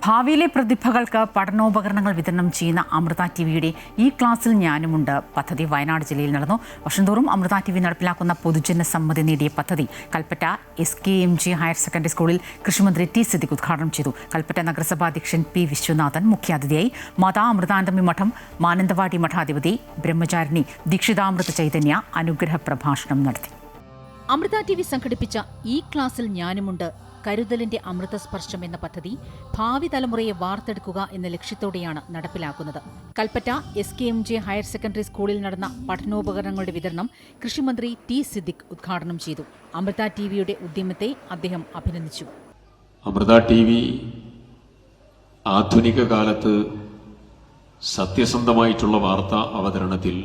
ഭാവിയിലെ പ്രതിഭകൾക്ക് പഠനോപകരണങ്ങൾ വിതരണം ചെയ്യുന്ന അമൃത ടിവിയുടെ ഈ ക്ലാസ്സിൽ ഞാനുമുണ്ട് പദ്ധതി വയനാട് ജില്ലയിൽ നടന്നു. വർഷം തോറും അമൃത ടിവി നടപ്പിലാക്കുന്ന പൊതുജന സമ്മതി നേടിയ പദ്ധതി കൽപ്പറ്റ SKMG ഹയർ സെക്കൻഡറി സ്കൂളിൽ കൃഷിമന്ത്രി T സിദ്ദിഖ് ഉദ്ഘാടനം ചെയ്തു. കൽപ്പറ്റ നഗരസഭാ അധ്യക്ഷൻ P വിശ്വനാഥൻ മുഖ്യാതിഥിയായി. മാതാ അമൃതാനന്ദമി മഠം മാനന്തവാടി മഠാധിപതി ബ്രഹ്മചാരിണി ദീക്ഷിതാമൃത ചൈതന്യ അനുഗ്രഹ പ്രഭാഷണം നടത്തി. അമൃത ടിവി സംഘടിപ്പിച്ച ഈ ക്ലാസ്സിൽ ഞാനുമുണ്ട് കരുതലിന്റെ അമൃതസ്പർശം എന്ന പദ്ധതി ഭാവി തലമുറയെ വാർത്തെടുക്കുക എന്ന ലക്ഷ്യത്തോടെയാണ് നടപ്പിലാക്കുന്നത്. കൽപ്പറ്റ SKMG ഹയർ സെക്കൻഡറി സ്കൂളിൽ നടന്ന പഠനോപകരണങ്ങളുടെ വിതരണം കൃഷിമന്ത്രി T സിദ്ദിഖ് ഉദ്ഘാടനം ചെയ്തു. അമൃത ടിവിയുടെ ഉദ്യമത്തെ അദ്ദേഹം അഭിനന്ദിച്ചു. അമൃത ടിവി ആധുനിക കാലത്ത് സത്യസന്ധമായിട്ടുള്ള വാർത്താ അവതരണത്തിൽ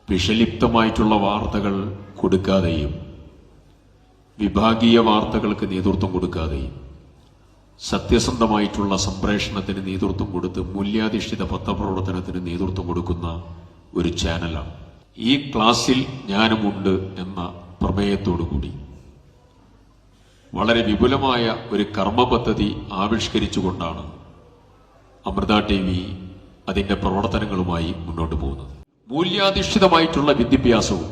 വിഷലിപ്തമായിട്ടുള്ള വാർത്തകൾ കൊടുക്കാതെയും വിഭാഗീയ വാർത്തകൾക്ക് നേതൃത്വം കൊടുക്കാതെയും സത്യസന്ധമായിട്ടുള്ള സംപ്രേഷണത്തിന് നേതൃത്വം കൊടുത്ത് മൂല്യാധിഷ്ഠിത പത്രപ്രവർത്തനത്തിന് നേതൃത്വം കൊടുക്കുന്ന ഒരു ചാനലാണ്. ഈ ക്ലാസ്സിൽ ഞാനുമുണ്ട് എന്ന പ്രമേയത്തോടുകൂടി വളരെ വിപുലമായ ഒരു കർമ്മ പദ്ധതി ആവിഷ്കരിച്ചുകൊണ്ടാണ് അമൃത ടിവി അതിന്റെ പ്രവർത്തനങ്ങളുമായി മുന്നോട്ട് പോകുന്നത്. മൂല്യാധിഷ്ഠിതമായിട്ടുള്ള വിദ്യാഭ്യാസവും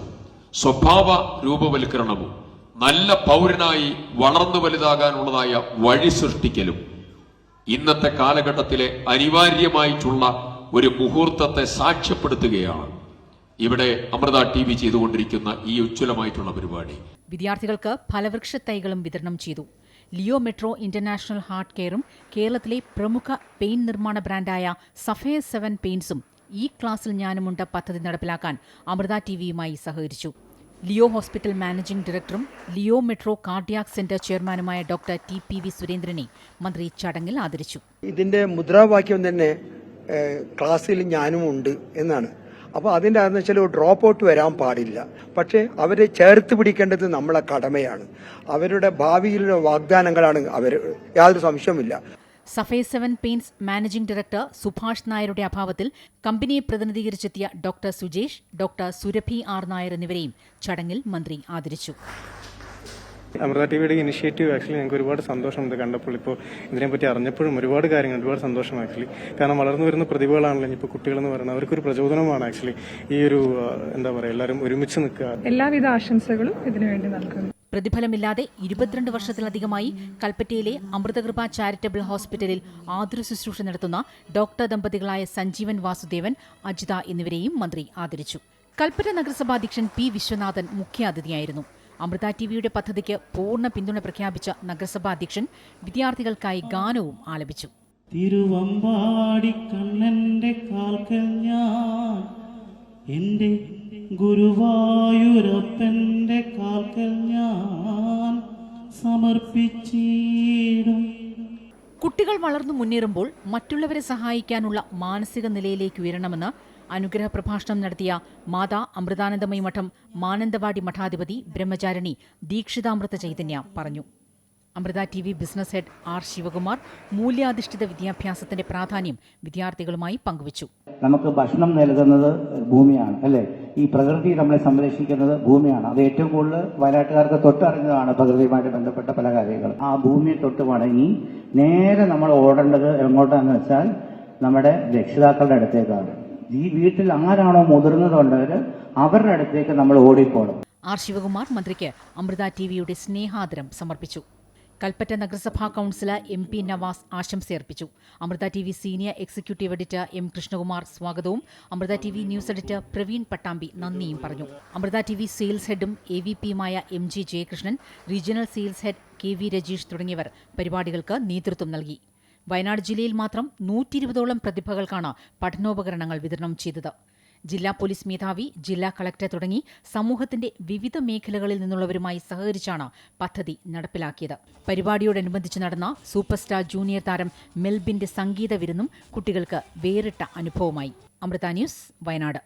സ്വഭാവ രൂപവൽക്കരണവും നല്ല പൗരനായി വളർന്നു വലുതാകാനുള്ളതായ വഴി സൃഷ്ടിക്കലും ഇന്നത്തെ കാലഘട്ടത്തിലെ അനിവാര്യമായിട്ടുള്ള ഒരു മുഹൂർത്തത്തെ സാക്ഷ്യപ്പെടുത്തുകയാണ് ഇവിടെ അമൃത ടിവി ചെയ്തുകൊണ്ടിരിക്കുന്ന ഈ ഉജ്ജ്വലമായിട്ടുള്ള പരിപാടി. വിദ്യാർത്ഥികൾക്ക് ഫലവൃക്ഷ തൈകളും വിതരണം ചെയ്തു. ലിയോ മെട്രോ ഇന്റർനാഷണൽ ഹാർട്ട് കെയറും കേരളത്തിലെ പ്രമുഖ പെയിന്റ് നിർമ്മാണ ബ്രാൻഡായ സഫയർ 7 പെയിന്റ്സും ഈ ക്ലാസ്സിൽ ഞാനുമുണ്ട് പദ്ധതി നടപ്പിലാക്കാൻ അമൃത ടിവിയുമായി സഹകരിച്ചു. ലിയോ ഹോസ്പിറ്റൽ മാനേജിംഗ് ഡയറക്ടറും ലിയോ മെട്രോ കാർഡിയാക് സെന്റർ ചെയർമാനുമായ ഡോക്ടർ TPV സുരേന്ദ്രനെ മന്ത്രി ചടങ്ങിൽ ആദരിച്ചു. ഇതിന്റെ മുദ്രാവാക്യം തന്നെ ക്ലാസ്സിൽ ഞാനുമുണ്ട് എന്നാണ്. അപ്പോൾ അതിൻ്റെ അതെന്ന് വെച്ചാൽ ഡ്രോപ്പ് ഔട്ട് വരാൻ പാടില്ല. പക്ഷേ അവരെ ചേർത്ത് പിടിക്കേണ്ടത് നമ്മളെ കടമയാണ്. അവരുടെ ഭാവിയിലുള്ള വാഗ്ദാനങ്ങളാണ് അവർ, യാതൊരു സംശയവുമില്ല. Sapphire 7 paints managing director Subhash നായരുടെ അഭാവത്തിൽ കമ്പനിയെ പ്രതിനിധീകരിച്ചെത്തിയ doctor Sujesh, doctor Surabhi R Nair എന്നിവരെയും ചടങ്ങിൽ മന്ത്രി ആദരിച്ചു. അമൃത ടിവിയുടെ ഇനിഷ്യേറ്റീവ് ആക്ച്വലി ഞങ്ങൾക്ക് ഒരുപാട് സന്തോഷമുണ്ട്. കണ്ടപ്പോൾ ഇപ്പോൾ ഇതിനെപ്പറ്റി അറിഞ്ഞപ്പോഴും ഒരുപാട് കാര്യങ്ങൾ ഒരുപാട് സന്തോഷം ആക്ച്വലി. കാരണം വളർന്നു വരുന്ന പ്രതിഭകളാണല്ലോ ഇപ്പോൾ കുട്ടികളെന്ന് പറയുന്നത്, അവർക്കൊരു പ്രചോദനമാണ് ആക്ച്വലി ഈ ഒരു എന്താ പറയുക, എല്ലാവരും ഒരുമിച്ച് നിൽക്കുക. എല്ലാവിധ ആശംസകളും ഇതിനുവേണ്ടി നൽകുന്നു. പ്രതിഫലമില്ലാതെ 22 വർഷത്തിലധികമായി കൽപ്പറ്റയിലെ അമൃതകൃപ ചാരിറ്റബിൾ ഹോസ്പിറ്റലിൽ ആതുര ശുശ്രൂഷ നടത്തുന്ന ഡോക്ടർ ദമ്പതികളായ സഞ്ജീവൻ വാസുദേവൻ, അജിത എന്നിവരെയും മന്ത്രി ആദരിച്ചു. കൽപ്പറ്റ നഗരസഭാ അധ്യക്ഷൻ P വിശ്വനാഥൻ മുഖ്യാതിഥിയായിരുന്നു. അമൃത ടിവിയുടെ പദ്ധതിക്ക് പൂർണ്ണ പിന്തുണ പ്രഖ്യാപിച്ച നഗരസഭാ അധ്യക്ഷൻ വിദ്യാർത്ഥികൾക്കായി ഗാനവും ആലപിച്ചു. തിരുവമ്പാടി കണ്ണന്റെ കാൽക്കൽ ഞാൻ എന്റെ ഗുരുവായൂരപ്പന്റെ കാൽക്കൽ ഞാൻ സമർപ്പിച്ചിടും. കുട്ടികൾ വളർന്നു മുന്നേറുമ്പോൾ മറ്റുള്ളവരെ സഹായിക്കാനുള്ള മാനസിക നിലയിലേക്ക് ഉയരണമെന്ന് അനുഗ്രഹ പ്രഭാഷണം നടത്തിയ മാതാ അമൃതാനന്ദമയി മഠം മാനന്തവാടി മഠാധിപതി ബ്രഹ്മചാരിണി ദീക്ഷിതാമൃത ചൈതന്യ പറഞ്ഞു. Amrita TV business head R Sivakumar മൂല്യാധിഷ്ഠിത വിദ്യാഭ്യാസത്തിന്റെ പ്രാധാന്യം വിദ്യാർത്ഥികളുമായി പങ്കുവച്ചു. നമുക്ക് ഭക്ഷണം നൽകുന്നത് ഭൂമിയാണ്, അല്ലേ? ഈ പ്രകൃതി നമ്മളെ സംരക്ഷിക്കുന്നത് ഭൂമിയാണ്. അത് ഏറ്റവും കൂടുതൽ വയനാട്ടുകാർക്ക് തൊട്ടറിഞ്ഞതാണ് പ്രകൃതിയുമായിട്ട് ബന്ധപ്പെട്ട പല കാര്യങ്ങളും. ആ ഭൂമിയെ തൊട്ട് വണങ്ങി നേരെ നമ്മൾ ഓടേണ്ടത് എങ്ങോട്ടാന്ന് വെച്ചാൽ നമ്മുടെ രക്ഷിതാക്കളുടെ അടുത്തേക്കാണ്. ഈ വീട്ടിൽ ആരാണോ മുതിർന്നതുണ്ടവർ അവരുടെ അടുത്തേക്ക് നമ്മൾ ഓടിപ്പോണം. R ശിവകുമാർ മന്ത്രിക്ക് അമൃത ടിവിയുടെ സ്നേഹാദരം സമർപ്പിച്ചു. കൽപ്പറ്റ നഗരസഭാ കൌൺസിലർ MP നവാസ് ആശംസയർപ്പിച്ചു. Amrita TV senior executive editor M Krishnakumar സ്വാഗതവും Amrita TV news editor Praveen Pattambi നന്ദിയും പറഞ്ഞു. അമൃത ടിവി സെയിൽസ് ഹെഡും AVPയുമായ MG ജയകൃഷ്ണൻ, regional sales head KV Rajeesh തുടങ്ങിയവർ പരിപാടികൾക്ക് നേതൃത്വം നൽകി. വയനാട് ജില്ലയിൽ മാത്രം 120ഓളം പ്രതിഭകൾക്കാണ് പഠനോപകരണങ്ങൾ വിതരണം ചെയ്തത്. ജില്ലാ പോലീസ് മേധാവി, ജില്ലാ കളക്ടർ തുടങ്ങി സമൂഹത്തിന്റെ വിവിധ മേഖലകളിൽ നിന്നുള്ളവരുമായി സഹകരിച്ചാണ് പദ്ധതി നടപ്പിലാക്കിയത്. പരിപാടിയോടനുബന്ധിച്ച് നടന്ന സൂപ്പർ സ്റ്റാർ ജൂനിയർ താരം മെൽബിന്റെ സംഗീത വിരുന്നും കുട്ടികൾക്ക് വേറിട്ട അനുഭവമായി. അമൃത ന്യൂസ്, വയനാട്.